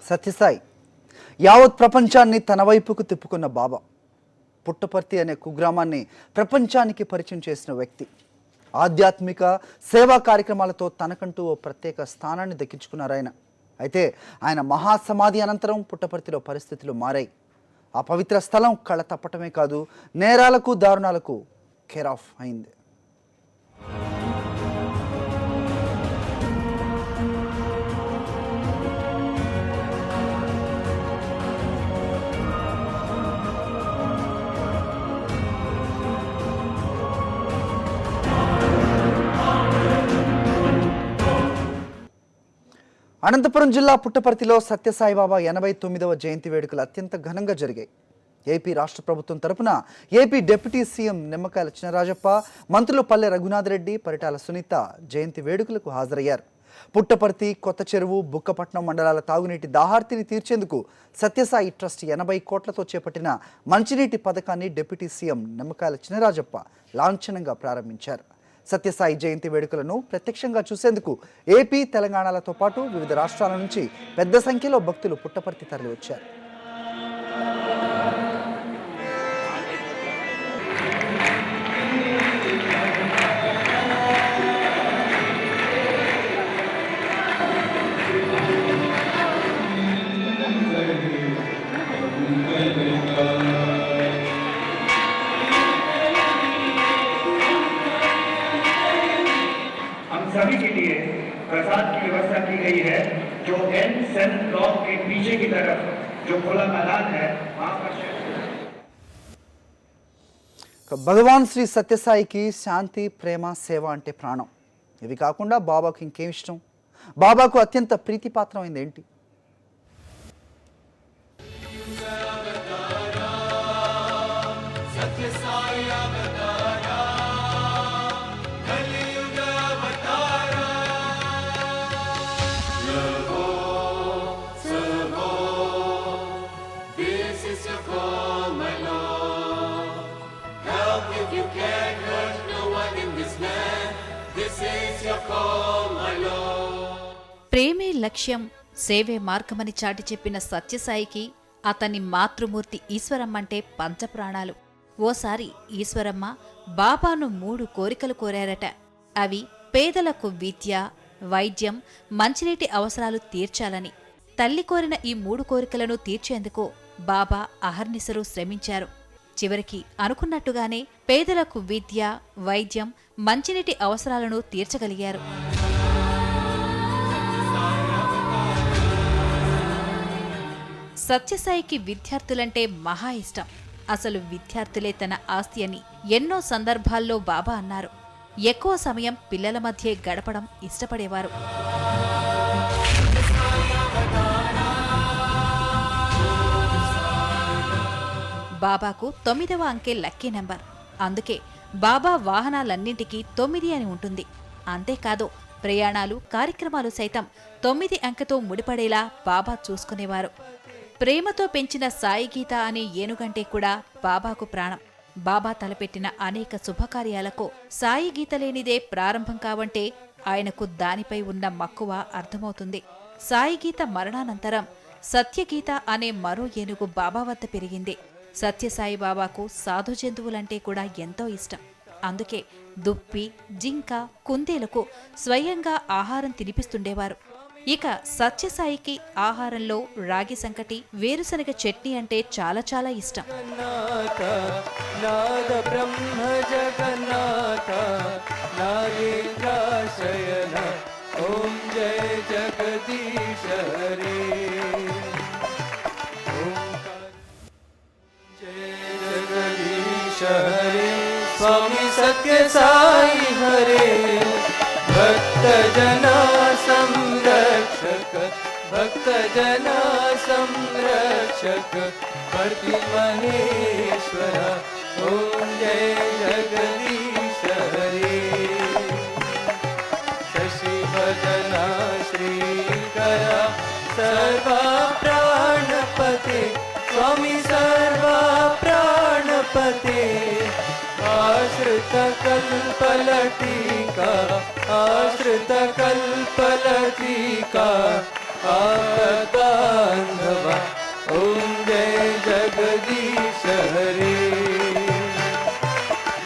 సత్యసాయి యావత్ ప్రపంచాన్ని తన వైపుకు తిప్పుకున్న బాబా. పుట్టపర్తి అనే కుగ్రామాన్ని ప్రపంచానికి పరిచయం చేసిన వ్యక్తి. ఆధ్యాత్మిక సేవా కార్యక్రమాలతో తనకంటూ ఓ ప్రత్యేక స్థానాన్ని దక్కించుకున్నారు ఆయన. అయితే ఆయన మహాసమాధి అనంతరం పుట్టపర్తిలో పరిస్థితులు మారాయి. ఆ పవిత్ర స్థలం కళ తప్పటమే కాదు, నేరాలకు దారుణాలకు కేర్ ఆఫ్ అయింది. అనంతపురం జిల్లా పుట్టపర్తిలో సత్యసాయిబాబా 89వ జయంతి వేడుకలు అత్యంత ఘనంగా జరిగాయి. ఏపీ రాష్ట్ర ప్రభుత్వం తరపున AP deputy CM Nimmakayala Chinarajappa, మంత్రులు పల్లె రఘునాథ్ రెడ్డి, పరిటాల సునీత జయంతి వేడుకలకు హాజరయ్యారు. పుట్టపర్తి, కొత్త చెరువు, బుక్కపట్నం మండలాల తాగునీటి దాహార్తిని తీర్చేందుకు సత్యసాయి ట్రస్ట్ 80 కోట్లతో చేపట్టిన మంచినీటి పథకాన్ని డిప్యూటీ సీఎం నిమ్మకాయల చినరాజప్ప లాంఛనంగా ప్రారంభించారు. సత్యసాయి జయంతి వేడుకలను ప్రత్యక్షంగా చూసేందుకు ఏపీ, తెలంగాణలతో పాటు వివిధ రాష్ట్రాల నుంచి పెద్ద సంఖ్యలో భక్తులు పుట్టపర్తి తరలివచ్చారు. सभी के लिए प्रसाद की व्यवस्था की गई है। जो एन सेन ब्लॉक के पीछे की तरफ जो खुला मैदान है वहां पर భగవాన్ శ్రీ సత్యసాయికి శాంతి, ప్రేమ, సేవ అంటే ప్రాణం. ఇవి కాకుండా బాబాకు ఇంకేం ఇష్టం? బాబాకు అత్యంత ప్రీతిపాత్రమైంది ఏంటి? ప్రేమే లక్ష్యం, సేవే మార్గమని చాటి చెప్పిన సత్యసాయికి అతని మాతృమూర్తి ఈశ్వరమ్మంటే పంచప్రాణాలు. ఓసారి ఈశ్వరమ్మ బాబాను 3 కోరికలు కోరారట. అవి పేదలకు విద్య, వైద్యం, మంచినీటి అవసరాలు తీర్చాలని. తల్లి కోరిన ఈ 3 కోరికలను తీర్చేందుకు బాబా అహర్నిశలు శ్రమించారు. చివరికి అనుకున్నట్టుగానే పేదలకు విద్య, వైద్యం, మంచినీటి అవసరాలను తీర్చగలిగారు. సత్యసాయికి విద్యార్థులంటే మహా ఇష్టం. అసలు విద్యార్థులే తన ఆస్తి అని ఎన్నో సందర్భాల్లో బాబా అన్నారు. ఎక్కువ సమయం పిల్లల మధ్యే గడపడం ఇష్టపడేవారు. బాబాకు 9వ అంకె లక్కీ నెంబర్. అందుకే బాబా వాహనాలన్నింటికీ 9 అని ఉంటుంది. అంతేకాదు, ప్రయాణాలు, కార్యక్రమాలు సైతం 9 అంకెతో ముడిపడేలా బాబా చూసుకునేవారు. ప్రేమతో పెంచిన సాయి గీత అనే ఏనుగంటే కూడా బాబాకు ప్రాణం. బాబా తలపెట్టిన అనేక శుభకార్యాలకు సాయి గీత లేనిదే ప్రారంభం కావంటే ఆయనకు దానిపై ఉన్న మక్కువ అర్థమవుతుంది. సాయి గీత మరణానంతరం సత్యగీత అనే మరో ఏనుగు బాబా వద్ద పెరిగింది. సత్యసాయి బాబాకు సాధు జంతువులంటే కూడా ఎంతో ఇష్టం. అందుకే దుప్పి, జింక, కుందేలకు స్వయంగా ఆహారం తినిపిస్తుండేవారు. ఇక సత్యసాయికి ఆహారంలో రాగి సంకటి, వేరుశనగ చట్నీ అంటే చాలా చాలా ఇష్టం. स्वामी सत्य साई हरे भक्त जना संरक्षक, भक्त जना संरक्षक, प्रति महेश्वर ओम जय जगदीश हरे. शशि भजना श्रीकरा सर्वा प्राणपते, स्वामी सर्वा प्राणपते. आश्रित कल्पलटिका, आश्रित कल्पलटिका, आपदान्धवा ॐ जय जगदीश हरे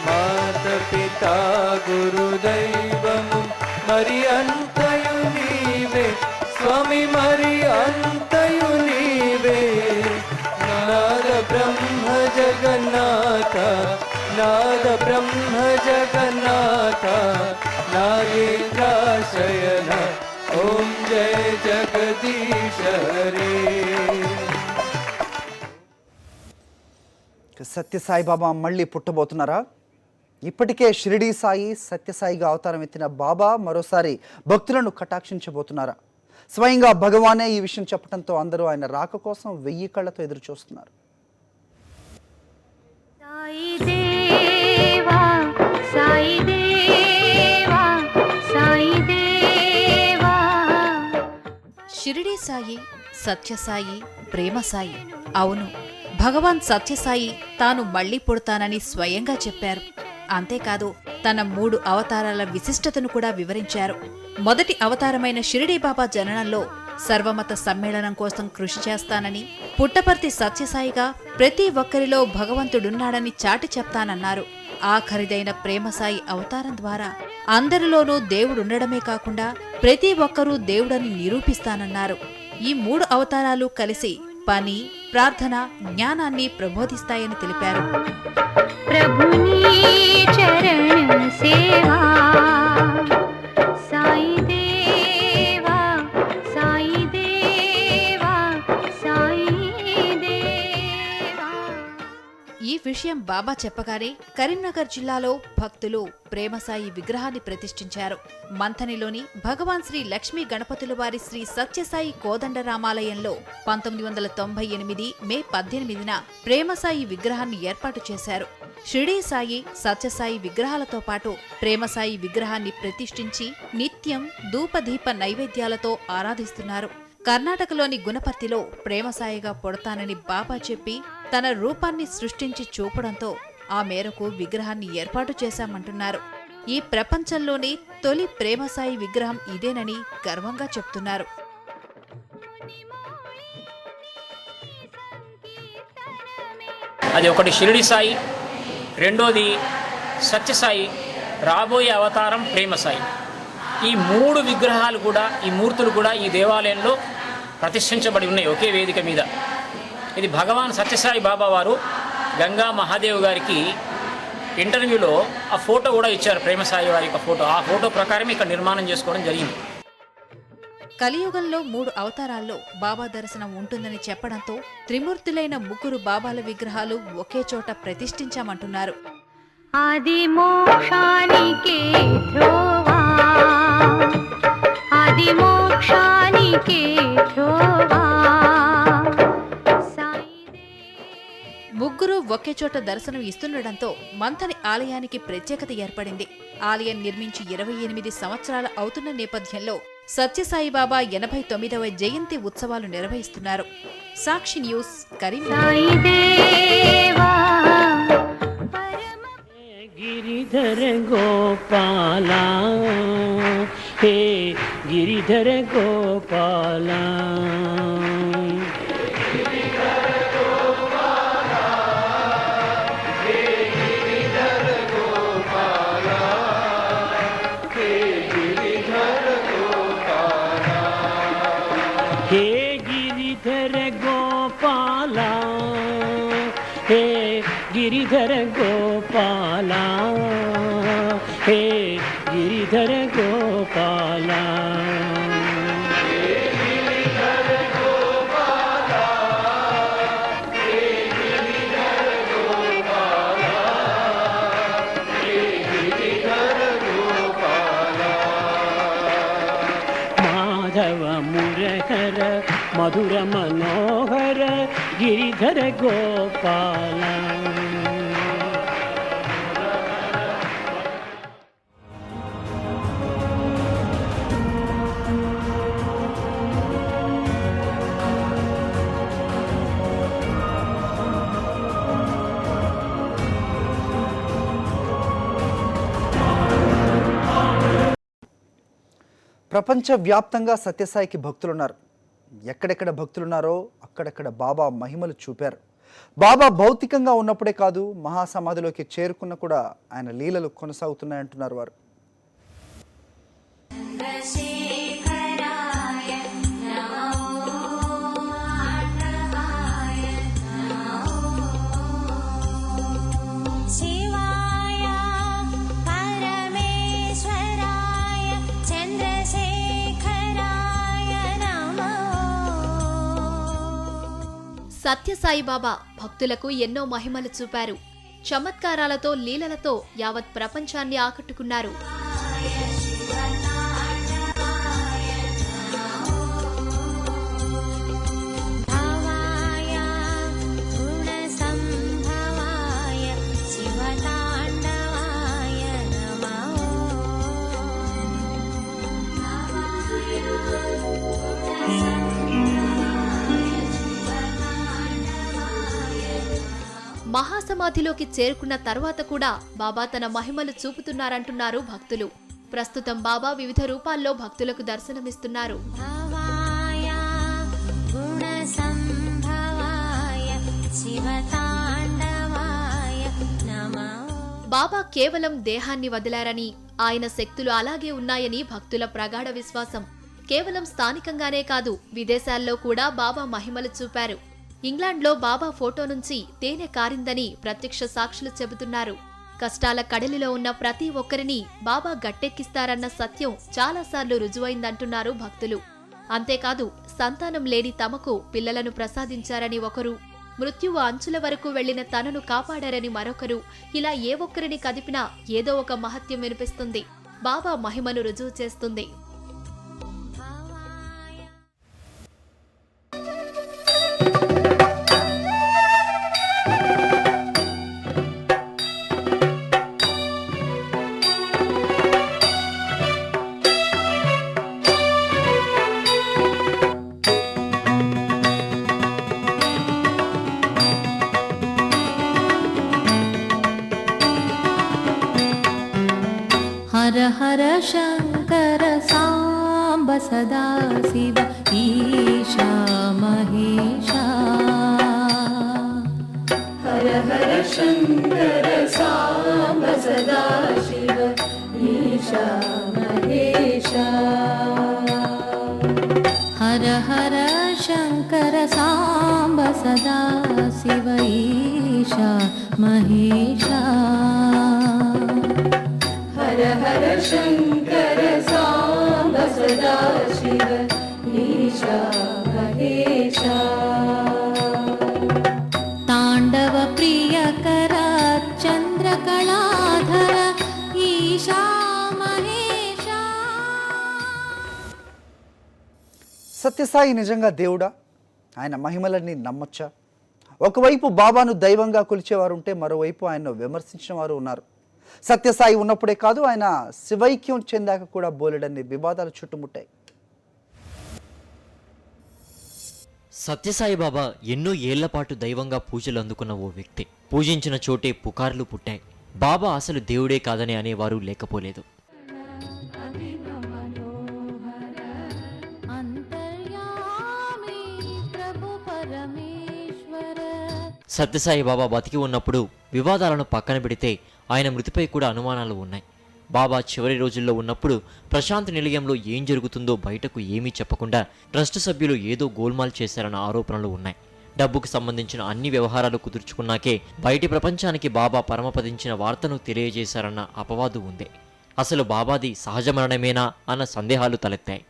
मातपिता गुरुदैवं मरि अन्तयु नीवे स्वामी मरि अन्तयु नीवे नाद ब्रह्म जगन्नाथ नाद ब्रह्म जगन्नाथ नागेन्द्राशयन ॐ जय जगदीश हरे సత్యసాయి బాబా మళ్ళీ పుట్టబోతున్నారా? ఇప్పటికే షిరిడీ సాయి సత్యసాయిగా అవతారం ఎత్తిన బాబా మరోసారి భక్తులను కటాక్షించబోతున్నారా? స్వయంగా భగవానే ఈ విషయం చెప్పడంతో అందరూ ఆయన రాక కోసం 1000 కళ్ళతో ఎదురు చూస్తున్నారు. సాయి దేవా సాయి దేవా సాయి దేవా. షిరిడీ సాయి, సత్యసాయి, ప్రేమ సాయి. అవును, భగవాన్ సత్యసాయి తాను మళ్లీ పుడతానని స్వయంగా చెప్పారు. అంతేకాదు తన 3 అవతారాల విశిష్టతను కూడా వివరించారు. మొదటి అవతారమైన షిరిడీ బాబా జననంలో సర్వమత సమ్మేళనం కోసం కృషి చేస్తానని, పుట్టపర్తి సత్యసాయిగా ప్రతి ఒక్కరిలో భగవంతుడున్నాడని చాటి చెప్తానన్నారు. ఆఖరిదైన ప్రేమసాయి అవతారం ద్వారా అందరిలోనూ దేవుడుండడమే కాకుండా ప్రతి ఒక్కరూ దేవుడని నిరూపిస్తానన్నారు. ఈ 3 అవతారాలు కలిసి పని, ప్రార్థన, జ్ఞానాన్ని ప్రబోధిస్తాయని తెలిపారు. ప్రభుని చరణ సేవా సాయి దేవా సాయి దేవా సాయి దేవా. ఈ విషయం బాబా చెప్పగానే కరీంనగర్ జిల్లాలో భక్తులు ప్రేమసాయి విగ్రహాన్ని ప్రతిష్ఠించారు. మంథనిలోని భగవాన్ శ్రీ లక్ష్మీ గణపతుల వారి శ్రీ సత్యసాయి కోదండరామాలయంలో 1998 మే 18న ప్రేమసాయి విగ్రహాన్ని ఏర్పాటు చేశారు. షిరిడీ సాయి, సత్యసాయి విగ్రహాలతో పాటు ప్రేమసాయి విగ్రహాన్ని ప్రతిష్ఠించి నిత్యం ధూపదీప నైవేద్యాలతో ఆరాధిస్తున్నారు. కర్ణాటకలోని గుణపర్తిలో ప్రేమసాయిగా పుడతానని బాబా చెప్పి తన రూపాన్ని సృష్టించి చూపడంతో ఆ మేరకు విగ్రహాన్ని ఏర్పాటు చేశామంటున్నారు. ఈ ప్రపంచంలోనే తొలి ప్రేమసాయి విగ్రహం ఇదేనని గర్వంగా చెప్తున్నారు. అది ఒకటి షిరిడి సాయి, రెండోది సత్యసాయి, రాబోయే అవతారం ప్రేమసాయి. ఈ 3 విగ్రహాలు కూడా, ఈ మూర్తులు కూడా ఈ దేవాలయంలో ప్రతిష్ఠించబడి ఉన్నాయి ఒకే వేదిక మీద. ఇది భగవాన్ సత్యసాయి బాబా వారు గంగా మహాదేవ్ గారికి ఇంటర్వ్యూలో ఆ ఫోటో కూడా ఇచ్చారు, ప్రేమసాయి వారి యొక్క ఫోటో. ఆ ఫోటో ప్రకారం ఇక్కడ నిర్మాణం చేసుకోవడం జరిగింది. కలియుగంలో 3 అవతారాల్లో బాబా దర్శనం ఉంటుందని చెప్పడంతో త్రిమూర్తులైన 3 బాబాల విగ్రహాలు ఒకే చోట ప్రతిష్ఠించామంటున్నారు. ఆది మోక్షానికే ధ్రువా ఆది మోక్షానికే ధ్రువా సాయి దేవా. 3 ఒకే చోట దర్శనం ఇస్తుండటంతో మంథని ఆలయానికి ప్రత్యేకత ఏర్పడింది. ఆలయం నిర్మించి 28 సంవత్సరాలు అవుతున్న నేపథ్యంలో సత్యసాయిబాబా 89వ జయంతి ఉత్సవాలు నిర్వహిస్తున్నారు. సాక్షి న్యూస్, కరీంనగర్. సాయి దేవా गिरिधर गोपाला हे गिरिधर गोपाला हे गिरिधर गोपाला हे गिरिधर गोपाला हे गिरिधर गोपाला माधव मुरहर मधुर मनोहर गिरिधर गोपाला ప్రపంచవ్యాప్తంగా సత్యసాయికి భక్తులున్నారు. ఎక్కడెక్కడ భక్తులున్నారో అక్కడెక్కడ బాబా మహిమలు చూపారు. బాబా భౌతికంగా ఉన్నప్పుడే కాదు, మహాసమాధిలోకి చేరుకున్న కూడా ఆయన లీలలు కొనసాగుతున్నాయంటున్నారు వారు. సత్యసాయిబాబా భక్తులకు ఎన్నో మహిమలు చూపారు. చమత్కారాలతో లీలలతో యావత్ ప్రపంచాన్ని ఆకట్టుకున్నారు. మహాసమాధిలోకి చేరుకున్న తర్వాత కూడా బాబా తన మహిమలు చూపుతున్నారంటున్నారు భక్తులు. ప్రస్తుతం బాబా వివిధ రూపాల్లో భక్తులకు దర్శనమిస్తున్నారు. బాబా కేవలం దేహాన్ని వదిలారని, ఆయన శక్తులు అలాగే ఉన్నాయని భక్తుల ప్రగాఢ విశ్వాసం. కేవలం స్థానికంగానే కాదు, విదేశాల్లో కూడా బాబా మహిమలు చూపారు. ఇంగ్లాండ్లో బాబా ఫోటో నుంచి తేనె కారిందని ప్రత్యక్ష సాక్షులు చెబుతున్నారు. కష్టాల కడలిలో ఉన్న ప్రతి ఒక్కరిని బాబా గట్టెక్కిస్తారన్న సత్యం చాలాసార్లు రుజువైందంటున్నారు భక్తులు. అంతేకాదు, సంతానం లేని తమకు పిల్లలను ప్రసాదించారని ఒకరు, మృత్యువు అంచుల వరకు వెళ్లిన తనను కాపాడారని మరొకరు, ఇలా ఏ ఒక్కరిని కదిపినా ఏదో ఒక మహత్యం వినిపిస్తుంది. బాబా మహిమను రుజువు చేస్తుంది. हर हर शंकर सांब सदा शिव ईशा महेशा हर हर शंकर सांब सदा शिव ईशा महेशा हर हर शंकर सांब सदा शिव ईशा महेशा हर हर शंकर सांब सदा शिव ईशा महेशा तांडव प्रियकर चंद्रकलाधर ईशा महेशा. సత్యసాయి నిజంగా దేవుడా? ఆయన మహిమలన్నీ నమ్మచ్చా? ఒకవైపు బాబాను దైవంగా కొలిచేవారు ఉంటే, మరోవైపు ఆయన్ను విమర్శించిన వారు ఉన్నారు. సత్యసాయి ఉన్నప్పుడే కాదు, ఆయన శివైక్యం చెందాక కూడా బోలెడన్ని వివాదాలు చుట్టుముట్టాయి. సత్యసాయి బాబా ఎన్నో ఏళ్ల పాటు దైవంగా పూజలు అందుకున్న ఓ వ్యక్తి. పూజించిన చోటే పుకార్లు పుట్టాయి. బాబా అసలు దేవుడే కాదని అనేవారు లేకపోలేదు. సత్యసాయి బాబా బతికి ఉన్నప్పుడు వివాదాలను పక్కన పెడితే ఆయన మృతిపై కూడా అనుమానాలు ఉన్నాయి. బాబా చివరి రోజుల్లో ఉన్నప్పుడు ప్రశాంత్ నిలయంలో ఏం జరుగుతుందో బయటకు ఏమీ చెప్పకుండా ట్రస్ట్ సభ్యులు ఏదో గోల్మాల్ చేశారన్న ఆరోపణలు ఉన్నాయి. డబ్బుకు సంబంధించిన అన్ని వ్యవహారాలు కుదుర్చుకున్నాకే బయటి ప్రపంచానికి బాబా పరమపదించిన వార్తను తెలియజేశారన్న అపవాదు ఉంది. అసలు బాబాది సహజ మరణమేనా అన్న సందేహాలు తలెత్తాయి.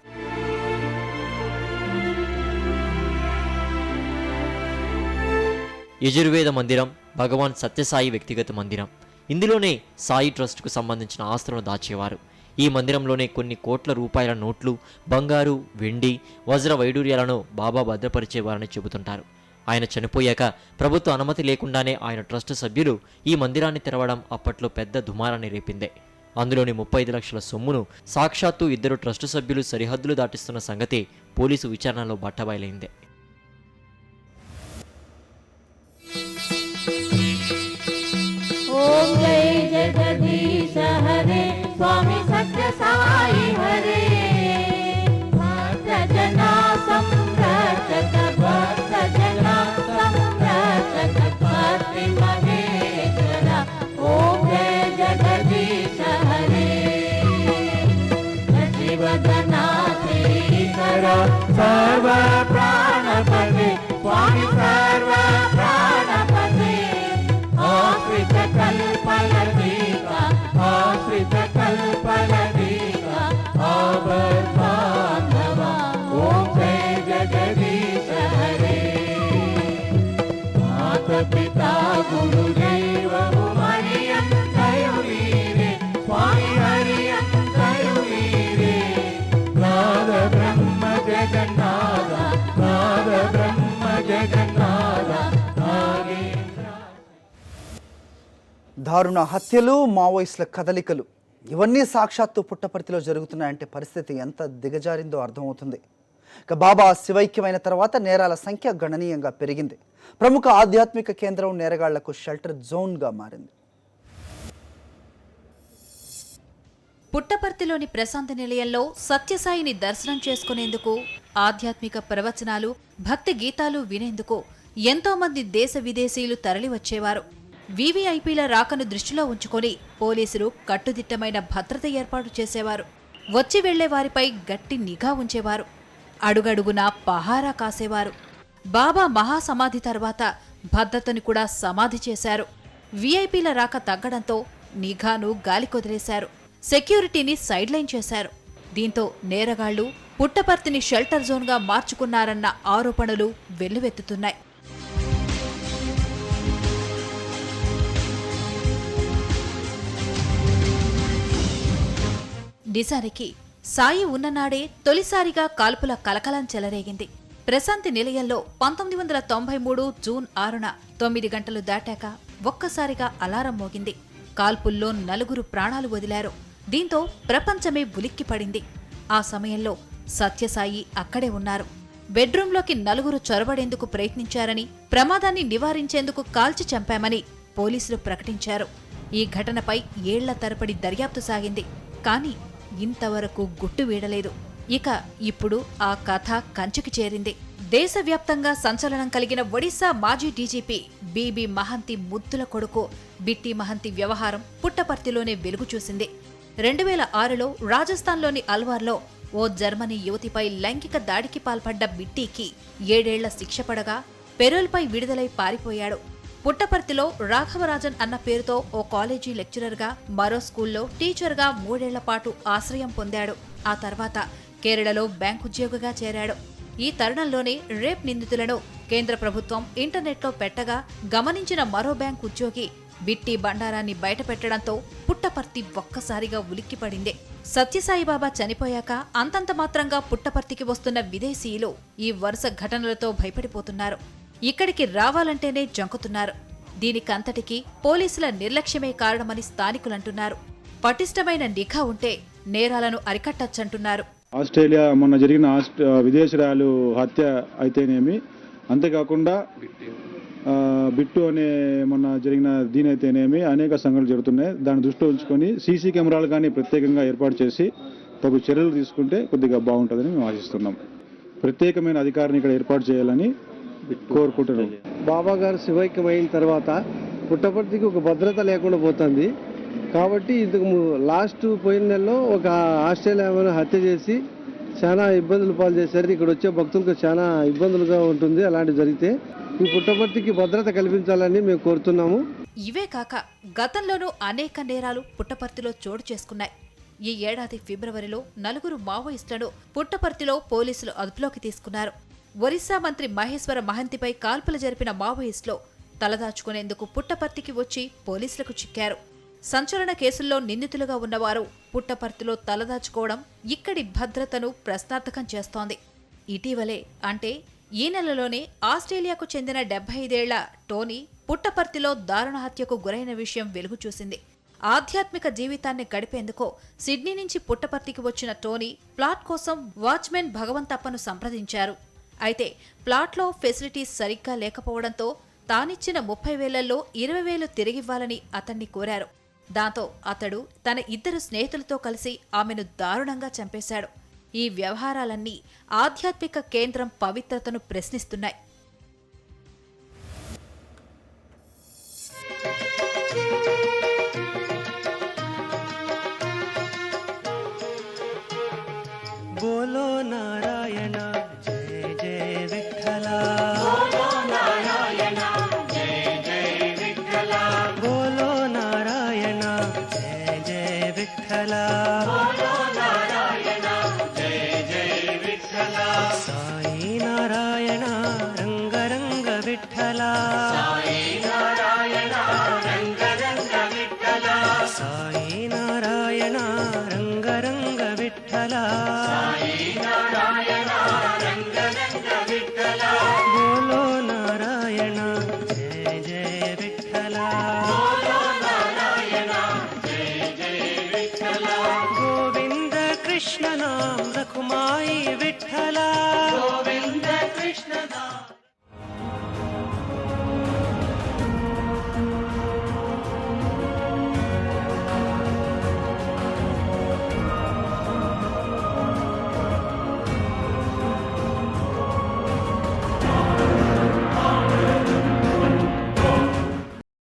యజుర్వేద మందిరం భగవాన్ సత్యసాయి వ్యక్తిగత మందిరం. ఇందులోనే సాయి ట్రస్ట్కు సంబంధించిన ఆస్తులను దాచేవారు. ఈ మందిరంలోనే కొన్ని కోట్ల రూపాయల నోట్లు, బంగారు, వెండి, వజ్ర వైడూర్యాలను బాబా భద్రపరిచేవారని చెబుతుంటారు. ఆయన చనిపోయాక ప్రభుత్వ అనుమతి లేకుండానే ఆయన ట్రస్ట్ సభ్యులు ఈ మందిరాన్ని తెరవడం అప్పట్లో పెద్ద దుమారాన్ని రేపిందే. అందులోని 35 లక్షల సొమ్మును సాక్షాత్తు ఇద్దరు ట్రస్ట్ సభ్యులు సరిహద్దులు దాటిస్తున్న సంగతి పోలీసు విచారణలో బట్టబయలైందే. ओम जय जगदीश हरे स्वामी सत्य साई हरे भक्त जना संग्रह सर्व प्राणपते स्वामी सर्व प्राणपते आश्रित कल्पलतीका आश्रित कल्पलतीका आबद्धान्धवा ओम जय जगदीश हरे माता पिता गुरुदेव हरियं दयुवीरे स्वामी हरियं दयुवीरे नाद ब्रह्म जगन्नाथ नाद ब्रह्म जगन्नाथ नागेन्द्र దారుణ హత్యలు, మావోయిస్టుల కదలికలు ఇవన్నీ సాక్షాత్తు పుట్టపర్తిలో జరుగుతున్నాయంటే పరిస్థితి ఎంత దిగజారిందో అర్థమవుతుంది. ఇక బాబా శివైక్యమైన తర్వాత నేరాల సంఖ్య గణనీయంగా పెరిగింది. ప్రముఖ ఆధ్యాత్మిక కేంద్రం నేరగాళ్లకు షెల్టర్ జోన్గా మారింది. పుట్టపర్తిలోని ప్రశాంతి నిలయంలో సత్యసాయిని దర్శనం చేసుకునేందుకు, ఆధ్యాత్మిక ప్రవచనాలు, భక్తి గీతాలు వినేందుకు ఎంతో మంది దేశ విదేశీయులు తరలివచ్చేవారు. వీవీఐపీల రాకను దృష్టిలో ఉంచుకొని పోలీసులు కట్టుదిట్టమైన భద్రత ఏర్పాటు చేసేవారు. వచ్చి వెళ్లే వారిపై గట్టి నిఘా ఉంచేవారు. అడుగడుగునా పహారా కాసేవారు. బాబా మహాసమాధి తర్వాత భద్రతను కూడా సమాధి చేశారు. వీఐపీల రాక తగ్గడంతో నిఘాను గాలికొదిలేశారు. సెక్యూరిటీని సైడ్ లైన్ చేశారు. దీంతో నేరగాళ్లు పుట్టపర్తిని షెల్టర్ జోన్గా మార్చుకున్నారన్న ఆరోపణలు వెల్లువెత్తుతున్నాయి. నిజానికి సాయి ఉన్ననాడే తొలిసారిగా కాల్పుల కలకలం చెలరేగింది. ప్రశాంతి నిలయంలో 1993 జూన్ 6న 9 గంటలు దాటాక ఒక్కసారిగా అలారం మోగింది. కాల్పుల్లో 4 ప్రాణాలు వదిలారు. దీంతో ప్రపంచమే ఉలిక్కిపడింది. ఆ సమయంలో సత్యసాయి అక్కడే ఉన్నారు. బెడ్రూంలోకి 4 చొరబడేందుకు ప్రయత్నించారని, ప్రమాదాన్ని నివారించేందుకు కాల్చి చంపామని పోలీసులు ప్రకటించారు. ఈ ఘటనపై ఏళ్ల తరబడి దర్యాప్తు సాగింది. కానీ ఇంతవరకు గుట్టు వీడలేదు. ఇక ఇప్పుడు ఆ కథ కంచుకి చేరింది. దేశవ్యాప్తంగా సంచలనం కలిగిన ఒడిశా మాజీ డీజీపీ బీబీ మహంతి ముద్దుల కొడుకు బిట్టి మహంతి వ్యవహారం పుట్టపర్తిలోనే వెలుగు చూసింది. 2006లో రాజస్థాన్లోని అల్వార్లో ఓ జర్మనీ యువతిపై లైంగిక దాడికి పాల్పడ్డ బిట్టీకి 7 ఏళ్ల శిక్ష పడగా పెరోల్పై విడుదలై పారిపోయాడు. పుట్టపర్తిలో రాఘవరాజన్ అన్న పేరుతో ఓ కాలేజీ లెక్చరర్గా, మరో స్కూల్లో టీచర్గా 3 ఏళ్ల పాటు ఆశ్రయం పొందాడు. ఆ తర్వాత కేరళలో బ్యాంకు ఉద్యోగిగా చేరాడు. ఈ తరుణంలోనే రేప్ నిందితులను కేంద్ర ప్రభుత్వం ఇంటర్నెట్లో పెట్టగా గమనించిన మరో బ్యాంకు ఉద్యోగి బిట్టి బండారాన్ని బయటపెట్టడంతో పుట్టపర్తి ఒక్కసారిగా ఉలిక్కిపడింది. సత్యసాయిబాబా చనిపోయాక అంతంత మాత్రంగా పుట్టపర్తికి వస్తున్న విదేశీయులు ఈ వరుస ఘటనలతో భయపడిపోతున్నారు. ఇక్కడికి రావాలంటేనే జంకుతున్నారు. దీనికంతటికీ పోలీసుల నిర్లక్ష్యమే కారణమని స్థానికులంటున్నారు. పటిష్టమైన నిఘా ఉంటే నేరాలను అరికట్టచ్చంటున్నారు. ఆస్ట్రేలియా మొన్న జరిగిన విదేశీయురాలు హత్య అయితేనేమి, అంతేకాకుండా బిట్టు అనే మొన్న జరిగిన దీనైతేనేమి అనేక సంఘటనలు జరుగుతున్నాయి. దాన్ని దృష్టిలో ఉంచుకొని సీసీ కెమెరాలు కానీ ప్రత్యేకంగా ఏర్పాటు చేసి తగు చర్యలు తీసుకుంటే కొద్దిగా బాగుంటుందని మేము ఆశిస్తున్నాం. ప్రత్యేకమైన అధికారిని ఇక్కడ ఏర్పాటు చేయాలని కోరుకుంటున్నాం. బాబా గారు శివైక్యమైన తర్వాత పుట్టపర్తికి ఒక భద్రత లేకుండా పోతుంది. కాబట్టి ఇంతకు లాస్ట్ పోయిన నెలలో ఒక ఆస్ట్రేలియా హత్య చేసి చాలా ఇబ్బందులు పాలు చేశారు. ఇక్కడ వచ్చే భక్తులకు చాలా ఇబ్బందులుగా ఉంటుంది. అలాంటి జరిగితే ఈ పుట్టపర్తికి భద్రత కల్పించాలని మేము కోరుతున్నాము. ఇవే కాక గతంలోనూ అనేక నేరాలు పుట్టపర్తిలో చోటు చేసుకున్నాయి. ఈ ఏడాది ఫిబ్రవరిలో 4 మావోయిస్టులను పుట్టపర్తిలో పోలీసులు అదుపులోకి తీసుకున్నారు. ఒరిస్సా మంత్రి మహేశ్వర మహంతిపై కాల్పులు జరిపిన మావోయిస్టులు తలదాచుకునేందుకు పుట్టపర్తికి వచ్చి పోలీసులకు చిక్కారు. సంచలన కేసుల్లో నిందితులుగా ఉన్నవారు పుట్టపర్తిలో తలదాచుకోవడం ఇక్కడి భద్రతను ప్రశ్నార్థకం చేస్తోంది. ఇటీవలే అంటే ఈ నెలలోనే ఆస్ట్రేలియాకు చెందిన 75 ఏళ్ల టోనీ పుట్టపర్తిలో దారుణ హత్యకు గురైన విషయం వెలుగు చూసింది. ఆధ్యాత్మిక జీవితాన్ని గడిపేందుకు సిడ్నీ నుంచి పుట్టపర్తికి వచ్చిన టోనీ ప్లాట్ కోసం వాచ్మెన్ భగవంతప్పను సంప్రదించారు. అయితే ప్లాట్లో ఫెసిలిటీస్ సరిగ్గా లేకపోవడంతో తానిచ్చిన 30,000లో 20,000 తిరిగివ్వాలని అతన్ని కోరారు. దాంతో అతడు తన 2 స్నేహితులతో కలిసి ఆమెను దారుణంగా చంపేశాడు. ఈ వ్యవహారాలన్నీ ఆధ్యాత్మిక కేంద్రం పవిత్రతను ప్రశ్నిస్తున్నాయి. बोलो नारायण విఠల బోలో నారాయణ జయ జయ విఠల గోవింద కృష్ణ నామ రఖుమాయి విఠల గోవింద కృష్ణ నామ